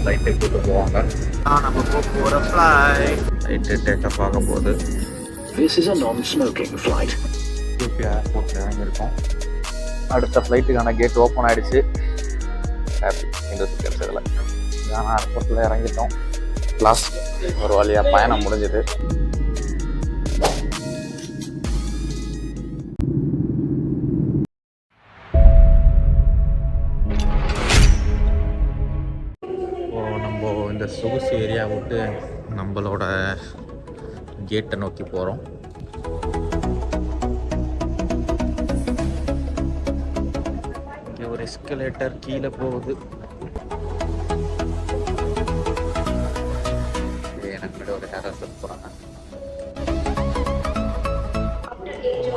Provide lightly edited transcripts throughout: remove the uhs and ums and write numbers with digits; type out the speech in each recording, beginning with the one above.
ஃப்ளைட்டுக்கு கூட்டு போவாங்க. நம்ம போகிற ஃப்ளைட் ஃப்ளைட்டு டேக்கப் ஆக போகுது. This is a non-smoking flight. Ethiopia ஏர்போர்ட்டில் இறங்கியிருக்கோம். அடுத்த ஃப்ளைட்டுக்கான கேட் ஓப்பன் ஆகிடுச்சு. ஹாப்பி இந்த சுற்றுலா இதான ஏர்போர்ட்டில் இறங்கிட்டோம். லாஸ்ட் ஒரு வழியாக பயணம் முடிஞ்சுது. நம்ம இந்த சொகுசு ஏரியா விட்டு நம்மளோட கேட்டை நோக்கி போகிறோம். இங்கே ஒரு எஸ்கலேட்டர் கீழே போகுது. எனக்கு ஒரு டேரஸ் போகிறாங்க.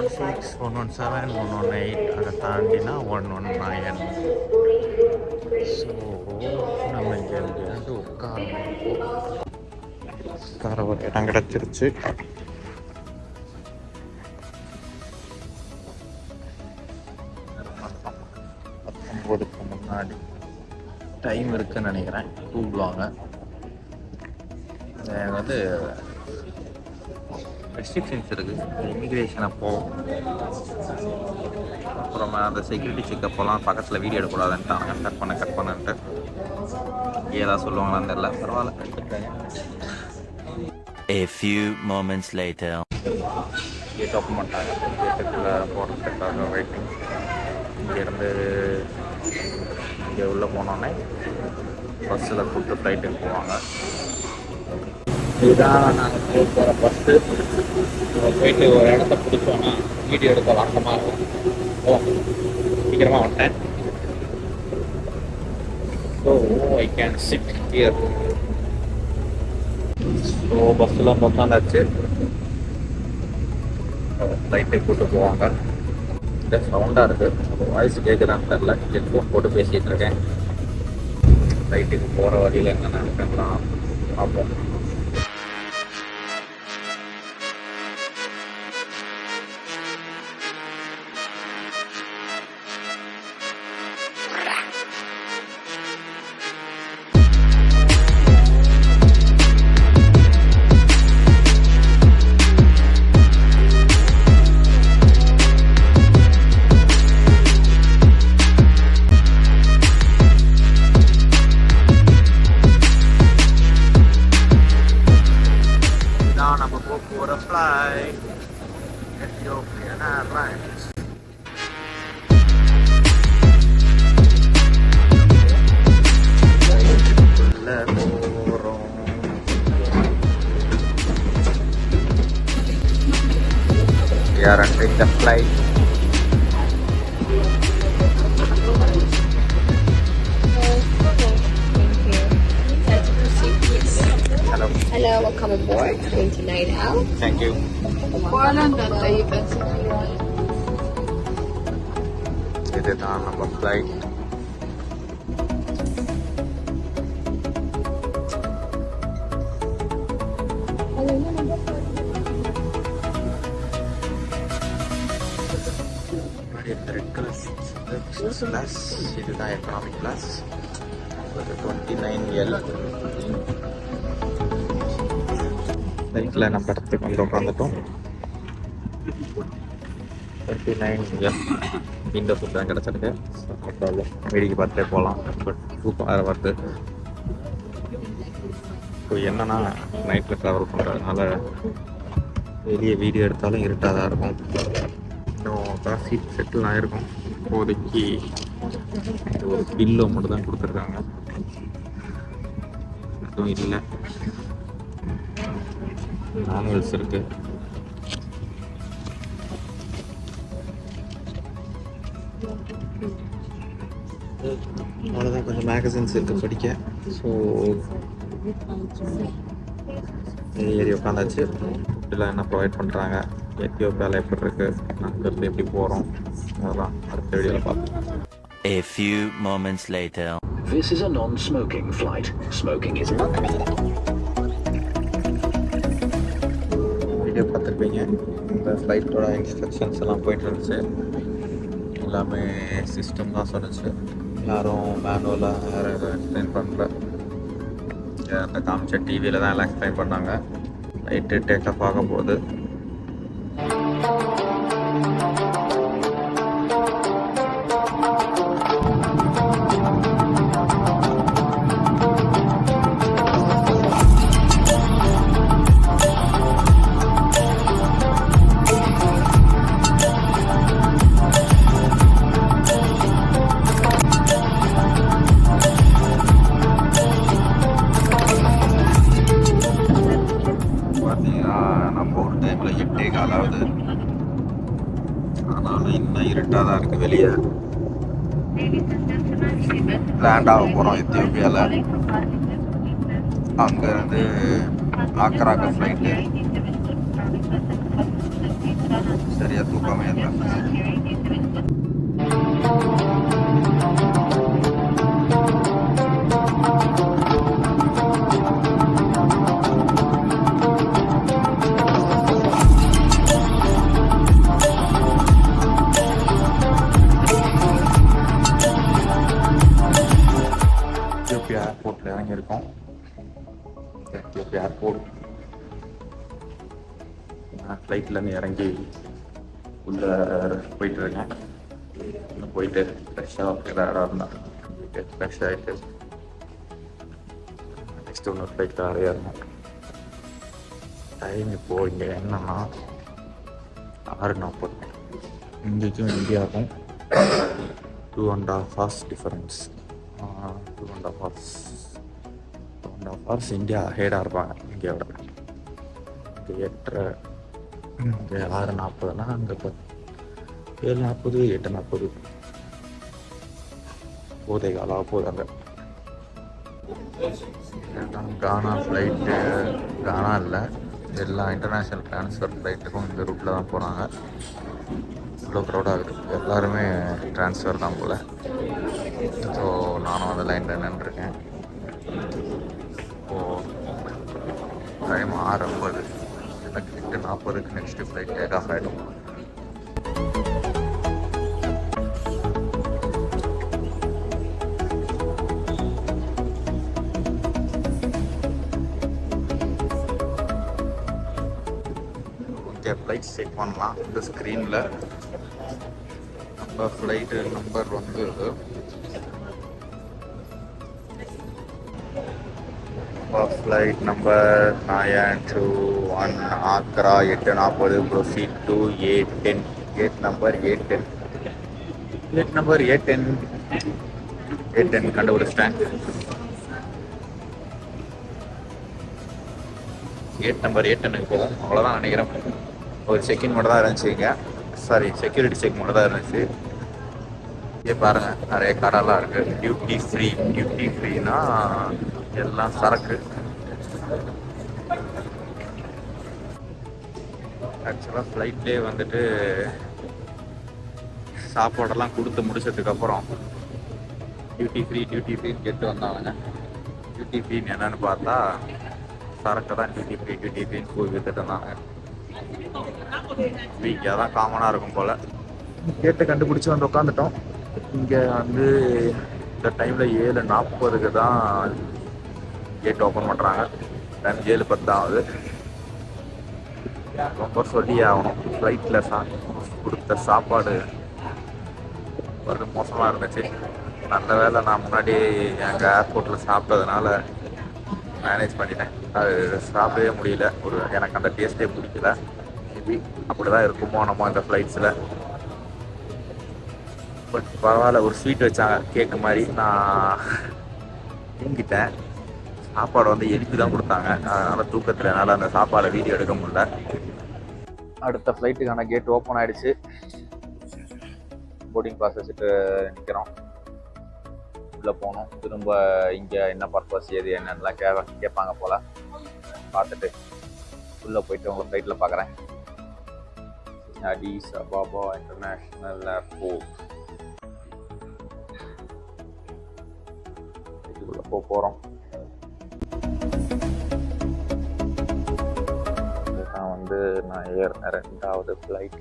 116, 117, 118 அதை தாண்டினா 119. ஸோ நம்ம இங்கே எங்கேயாவது உட்கார ஒரு இடம் கிடச்சிருச்சு. பத்தொம்போதுக்கு முன்னாடி டைம் இருக்குன்னு நினைக்கிறேன். கூப்பிடுவாங்க. வந்து ரெஸ்ட்ரிக்ஷன்ஸ் இருக்குது. இமிக்ரேஷன் அப்போது அப்புறமா அந்த செக்யூரிட்டி செக்கப்போலாம் பக்கத்தில் வீடியோ எடுக்கக்கூடாதுன்ட்டாங்க. கட் பண்ணுன்ட்டு ஏதாவது சொல்லுவாங்களான்னு தெரியல. பரவாயில்ல, எடுத்துட்டாங்க. A few moments later. Gate open பண்ணிட்டாங்க. கேட்டுக்குள்ளே போகிறதுக்காக வெயிட்டிங். இங்கேருந்து இங்கே உள்ளே போனோன்னே பஸ்ஸில் கூப்பிட்டு ஃப்ளைட்டுக்கு போவாங்க. இதுதான் நாங்கள் போகிற பஸ்ஸு. போயிட்டு ஒரு இடத்த பிடிச்சோன்னா வீடியோ எடுக்க வழக்கமாக இருக்கும். சீக்கிரமாக வந்துட்டேன். So I can sit here. So பஸ்ஸில் உட்காந்தாச்சு. ஃப்ளைட்டுக்கு கூப்பிட்டு போவாங்க. இந்த சவுண்டாக இருக்குது. வாய்ஸ் கேட்குதான்னு தெரில. ஹெட்ஃபோன் போட்டு பேசிகிட்டு இருக்கேன். ஃப்ளைட்டுக்கு போகிற வழியில் என்ன நடக்குன்னா பார்ப்போம். Ethiopian Airlines. We are entering the flight. Hello, welcome aboard. 29 out. Thank you. இதுதான் நம்ம ஃப்ளைட். கிளாஸ் இதுதான் எக்கனாமிக் கிளாஸ். 29L ஃப்ளைட்டில் நம்ம இடத்துக்கு வந்து உட்காந்துட்டோம். 29L விண்டோ சீட் தான் கிடச்சிருக்கு. வேடிக்கை பார்த்துட்டே போகலாம். பட் தூக்கம் வேறு வருது. ஸோ என்னென்னா நைட்டில் ட்ராவல் பண்ணுறதுனால வெளியே வீடியோ எடுத்தாலும் இருட்டாக தான் இருக்கும். இன்னும் சீட் செட்டில் ஆகிருக்கும். இப்போதைக்கு ஒரு பில்லோ மட்டும் தான் கொடுத்துருக்காங்க. அதுவும் இல்லை. மேனுவல்ஸ் இருக்குது. அவ்வளோதான். கொஞ்சம் மேகசின்ஸ் இருக்குது படிக்க. ஸோ ஏறி உட்காந்தாச்சு. ஃபுட்டில் என்ன ப்ரொவைட் பண்ணுறாங்க, எத்தியோப்பியாவில் எப்படி இருக்குது, அங்கேருந்து எப்படி போகிறோம், அதெல்லாம் அடுத்த வீடியோவில் பார்ப்போம். A few moments later. This is a non-smoking flight. Smoking is not permitted. Video பார்த்துருப்பீங்க. இந்த ஃப்ளைட்டோட இன்ஸ்ட்ரக்ஷன்ஸ் எல்லாம் போயிட்டு இருந்துச்சு. எல்லாமே சிஸ்டம் தான் சொன்னிச்சு. யாரும் மேனுவலாக யாரும் எக்ஸ்பிளைன் பண்ணல. இங்கே அந்த காமிச்ச டிவியில் தான் எல்லாம் எக்ஸ்பிளைன் பண்ணாங்க. லைட்டு டேக் ஆஃப் ஆக போகுது. பார்த்தீங்கன்னா நம்ம ஒரு டைமில் 8:15 ஆகுது. ஆனாலும் இன்னும் இருட்டாக தான் இருக்குது வெளியே. லேண்ட் ஆக போகிறோம் எத்தியோப்பியாவில். அங்கேருந்து ஆக்ராக்கு ஃப்ளைட்டு. சரியாக தூக்கமே இல்லை. எத்தியோப்பியா ஏர்போர்ட்டில் இறங்கியிருக்கோம். Ethiopia airport. நான் ஃப்ளைட்லேருந்து இறங்கி உள்ளே போயிட்டுருக்கேன். இன்னும் போயிட்டு ஃப்ரெஷ்ஷாக இருக்கிற இடம் இருந்தால் ஃப்ரெஷ் ஆகிட்டு நெக்ஸ்ட் இன்னொரு ஃப்ளைட்டில் ஏறணும். டைம் இப்போது இங்கே என்னன்னா 6:40. இங்கேக்கும் இந்தியாவுக்கும் 2.5 hours டிஃபரன்ஸ். 2.5 hours இந்தியா ஹேடாக இருப்பாங்க இந்தியாவோட. இங்கே 8:30, இங்கே 6:40னா அங்கே 7:40, 8:40 போதே காலாக போதாங்க. கானா ஃப்ளைட்டு, கானா இல்லை, எல்லா இன்டர்நேஷ்னல் ட்ரான்ஸ்ஃபர் ஃப்ளைட்டுக்கும் இந்த ரூட்டில் தான் போகிறாங்க. இவ்வளோ க்ரௌடாக இருக்குது. எல்லாருமே ட்ரான்ஸ்ஃபர் தான் போல். ஸோ நானும் அந்த லைனில் நின்றுருக்கேன். இப்போது டைம் 6:50. எனக்கு 8:40க்கு நெக்ஸ்ட்டு ஃப்ளைட் டேக் ஆஃப் ஆகிடும். இங்கே ஃப்ளைட் செக் பண்ணலாம். இந்த ஸ்க்ரீனில் நம்ம ஃப்ளைட்டு நம்பர் வந்து flight number 921 Agra 8:40 proceed to A10. Gate number A10. Gate number A10 கண்டுபிடிச்சிட்டேன். கேட் நம்பர் A10க்கு போகும். அவ்வளோதான் நினைக்கிறேன். ஒரு செக்இன் மட்டும் தான் இருந்துச்சுங்க. சாரி, செக்யூரிட்டி செக் மட்டும் தான் இருந்துச்சு. இங்கே பாருங்கள், நிறைய கடைலாம் இருக்குது. டியூட்டி ஃப்ரீனா எல்லாம் சரக்கு. ஆக்சுவலாக ஃப்ளைட்லேயே வந்துட்டு சாப்பாடெல்லாம் கொடுத்து முடிச்சதுக்கப்புறம் டியூட்டி ஃப்ரீன்னு கேட்டு வந்தாங்க. டியூட்டி ஃப்ரீன்னு என்னன்னு பார்த்தா சரக்கு தான் டியூட்டி ஃப்ரீன்னு போய் வித்துட்டு இருந்தாங்க. இங்கே தான் காமனாக இருக்கும் போல். கேட்டை கண்டுபிடிச்சி வந்து உட்காந்துட்டோம். இங்கே வந்து இந்த டைமில் 7:40க்கு தான் கேட் ஓப்பன் பண்ணுறாங்க. டைம் 7:10 ஆகுது. ரொம்ப சொல்லியே ஆகணும். ஃப்ளைட்டில் கொடுத்த சாப்பாடு வந்து மோசமாக இருந்துச்சு. நல்ல வேலை நான் முன்னாடி எங்கள் ஏர்போர்ட்டில் சாப்பிட்டதுனால மேனேஜ் பண்ணிட்டேன். அது சாப்பிடவே முடியல. எனக்கு அந்த டேஸ்ட்டே பிடிக்கல. மேபி அப்படி தான் இருக்குமோ நம்ம இந்த ஃப்ளைட்ஸில். பட் பரவாயில்ல, ஒரு ஸ்வீட் வச்சாங்க கேக்கு மாதிரி. நான் தூங்கிட்டேன். சாப்பாடு வந்து எழுப்பி தான் கொடுத்தாங்க. அதனால் தூக்கத்தில் என்னால் அந்த சாப்பாடை வீடியோ எடுக்க முடியல. அடுத்த ஃப்ளைட்டுக்கான கேட் ஓப்பன் ஆகிடுச்சு. போர்டிங் பாஸ் வச்சுட்டு நிற்கிறோம். உள்ளே போகணும். திரும்ப இங்கே என்ன பர்பஸ் எது என்னென்னலாம் கேட்பாங்க போல். பார்த்துட்டு உள்ளே போயிட்டு உங்களை ஃப்ளைட்டில் பார்க்குறேன். அடிஸ் அபாபா இன்டர்நேஷ்னல் ஏர்போர்ட். இதுக்குள்ளே போகிறோம். இதுதான் வந்து நான் ஏறின 2வது ஃப்ளைட்.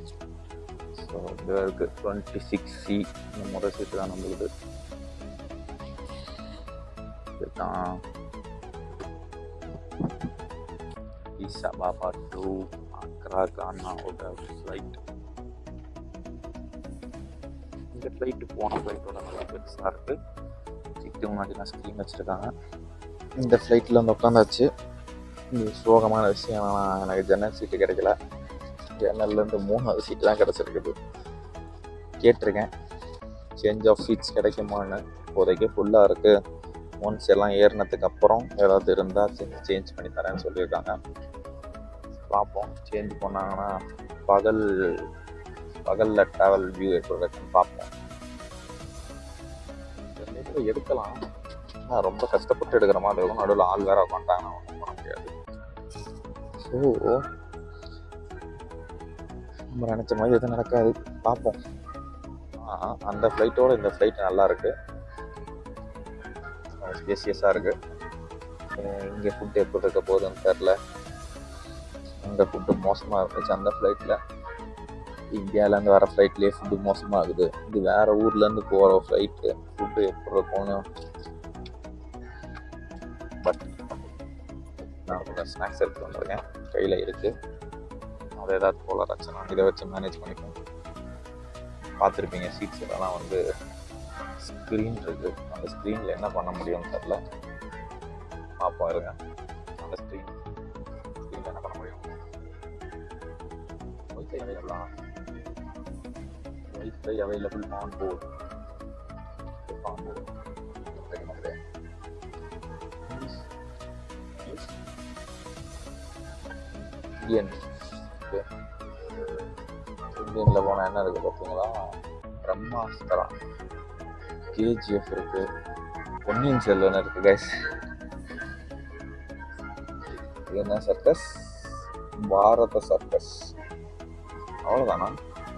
ஸோ இது இருக்குது 26C. இந்த முதல் சீட்டு தான் நம்மளுக்கு. இதுதான் அடிஸ் அபாபா டு அக்ரா கானாவோட ஃப்ளைட். இந்த ஃப்ளைட்டு போன ஃப்ளைட்டோட நல்லா பெருசாக இருக்குது. சீட்டு முன்னாடிலாம் ஸ்க்ரீன் வச்சுருக்காங்க. இந்த ஃப்ளைட்டில் வந்து உட்காந்தாச்சு. இது சோகமான விஷயம் என்னன்னா, எனக்கு ஜன்னல் சீட்டு கிடைக்கல. ஜன்னல்லேருந்து 3வது சீட்டு தான் கிடச்சிருக்குது. கேட்டிருக்கேன் சேஞ்ச் ஆஃப் சீட்ஸ் கிடைக்குமான்னு. இப்போதைக்கு ஃபுல்லாக இருக்குது. ஒன்ஸ் எல்லாம் ஏறினதுக்கு அப்புறம் ஏதாவது இருந்தால் சேஞ்ச் பண்ணி தரேன்னு சொல்லியிருக்காங்க. பார்ப்போம். சேஞ்ச் பண்ணாங்கன்னா பகலில் ட்ராவல் வியூ எப்படி இருக்குன்னு பார்ப்போம். எடுக்கலாம், ஆனால் ரொம்ப கஷ்டப்பட்டு எடுக்கிற மாதிரி இருக்கும். நடுவில் ஆள் வேறு உட்காந்துட்டாங்கன்னா ஒன்றும் பண்ண முடியாது. ஸோ நம்ம நினச்ச மாதிரி எதுவும் நடக்காது. பார்ப்போம். அந்த ஃப்ளைட்டோட இந்த ஃப்ளைட் நல்லா இருக்குது, ஸ்பேசியஸாக இருக்குது. இங்கே ஃபுட்டு எப்படி இருக்க போகுதுன்னு தெரில. அங்கே ஃபுட்டு மோசமாக இருந்துச்சு அந்த ஃப்ளைட்டில். இந்தியாவிலேருந்து வர ஃப்ளைட்லேயே ஃபுட்டு மோசமாக இருக்குது. இது வேறு ஊர்லேருந்து போகிற ஃப்ளைட்டு ஃபுட்டு எப்படி இருக்கும்னு. பட் நான் கொஞ்சம் ஸ்நாக்ஸ் எடுத்துகிட்டு வந்திருக்கேன், கையில் இருக்குது. அது ஏதாவது போல ரச்சனை இதை வச்சு மேனேஜ் பண்ணிப்போம். பார்த்துருப்பீங்க சீட்ஸ் எல்லாம் வந்து ஸ்க்ரீன் இருக்குது. அந்த ஸ்க்ரீனில் என்ன பண்ண முடியும்னு தெரில. பார்ப்போம் இருங்க. அந்த ஸ்க்ரீனில் என்ன பண்ண முடியும்? Wifi available on board. இந்தியனில் போனால் என்ன இருக்குது பார்த்தீங்களா? பிரம்மாஸ்திரா, கேஜிஎஃப் இருக்குது, பொன்னியின் செல்வன் இருக்குது கைஸ். இது என்ன சர்க்கஸ்? பாரத சர்க்கஸ். அவ்வளோதானா?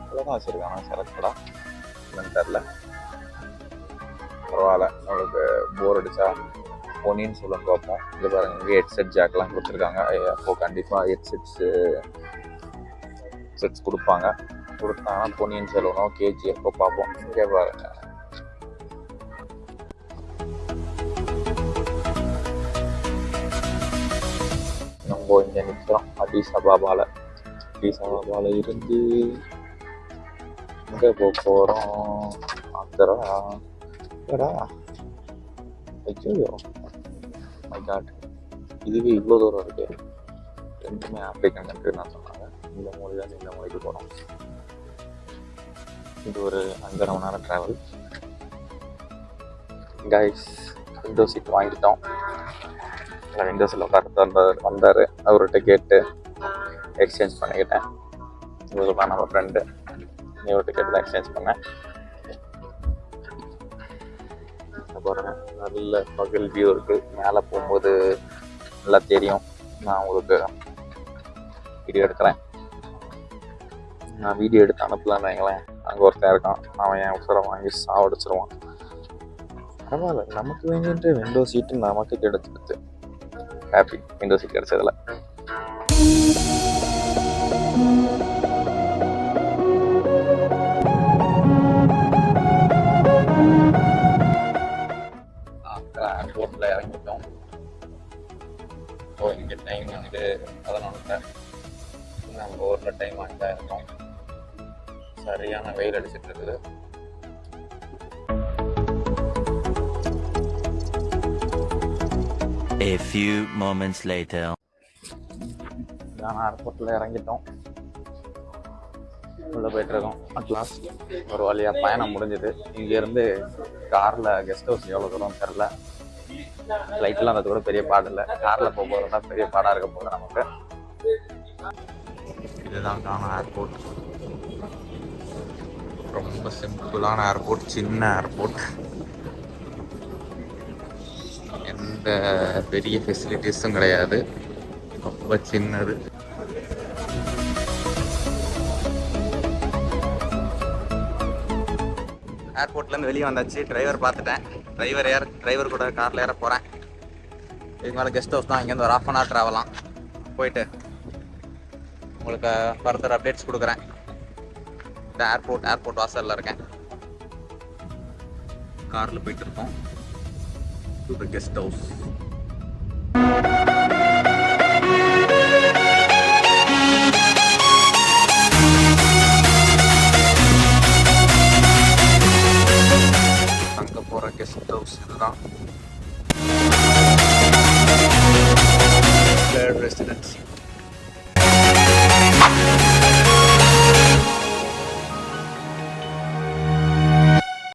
அவ்வளோதான் வச்சுருக்கானா செலக்டடா என்னன்னு தெரில. பரவாயில்ல, நம்மளுக்கு போர் அடித்தா பொன்னியின் செல்வன் பார்ப்போம். இது பாருங்கள், இங்கே ஹெட்செட் ஜாக்கெலாம் கொடுத்துருக்காங்க. அப்போது கண்டிப்பாக ஹெட்செட்ஸ் கொடுப்பாங்க. கொடுத்தாங்கன்னா பொன்னியின் செல்வனோ கேஜிஎஃப்போ பார்ப்போம். இங்கே பாருங்க, நம்ம இங்கே நிற்கிறோம் அடிஸ் அபாபாவில். இருந்து எங்கே போக போகிறோம்? ஆந்திரா. ஐயோ மை காட், இதுவே இவ்வளோ தூரம் இருக்கு. ரெண்டுமே ஆப்பிரிக்கன் கண்ட்ரி தான் சொன்னாங்க. இந்த மொழியிலேருந்து இந்த மொழிக்கு போகிறோம். இது ஒரு 5 மணி நேரம் ட்ராவல். கைஸ், விண்டோ சீட் வாங்கிட்டோம். விண்டோ சீட்டில் உட்காந்து வந்தார். அவர்கிட்ட கேட்டு எக்ஸ்சேஞ்ச் பண்ணிக்கிட்டேன். இவர் தான் நம்ம ஃப்ரெண்டு. இவர்கிட்ட கேட்டு தான் எக்ஸ்சேஞ்ச் பண்ணேன். பாருங்கள், நல்ல பகல் வியூ இருக்குது. மேலே போகும்போது நல்லா தெரியும். நான் உங்களுக்கு வீடியோ எடுக்கிறேன். நான் வீடியோ எடுத்து அனுப்பலான்னு வைங்களேன். அங்கே ஒருத்தன் இருக்கான், அவன் என் உசரை வாங்கி சாவடிச்சிருவான். பரவாயில்ல, நமக்கு வேண்டிய விண்டோ சீட்டு நமக்கு கிடைச்சிடுது. ஹாப்பி விண்டோ சீட் கிடைச்சதில்ல. ஏர்போர்ட்டில் இறங்கிட்டோம். ஸோ இங்கே டைம் வந்து 11. நம்ம ஊரில் டைம் 5 இருக்கும். சரியான வெயில் அடிச்சிட்டு இருக்குது. A few moments later. நான் ஏர்போர்ட்டில் இறங்கிட்டோம். உள்ளே போய்ட்டுருக்கோம். அட்லாஸ்ட் ஒரு வழியாக பயணம் முடிஞ்சுது. இங்கேருந்து காரில் கெஸ்ட் ஹவுஸ் எவ்வளோ தூரம் தெரில. ஃப்ளைட்லாம் அது கூட பெரிய பாடு இல்லை. காரில் போகிறது தான் பெரிய பாடாக இருக்க போகுது நமக்கு. இதுதான் கானா ஏர்போர்ட். ரொம்ப சிம்பிளான ஏர்போர்ட், சின்ன ஏர்போர்ட். எந்த பெரிய ஃபெசிலிட்டிஸும் கிடையாது, ரொம்ப சின்னது. ஏர்போர்ட்லேருந்து வெளியே வந்தாச்சு. டிரைவர் பார்த்துட்டேன். டிரைவர் கூட காரில் ஏற போகிறேன். இதுக்கு மேலே கெஸ்ட் ஹவுஸ் தான். இங்கேருந்து ஒரு 1/2 hour ட்ராவலாம். போயிட்டு உங்களுக்கு ஃபர்தர் அப்டேட்ஸ் கொடுக்குறேன். இந்த ஏர்போர்ட் வாசலில் இருக்கேன். காரில் போயிட்டு இருக்கோம் to the guest house. Boat house இதுதான் ரெசிடென்சி.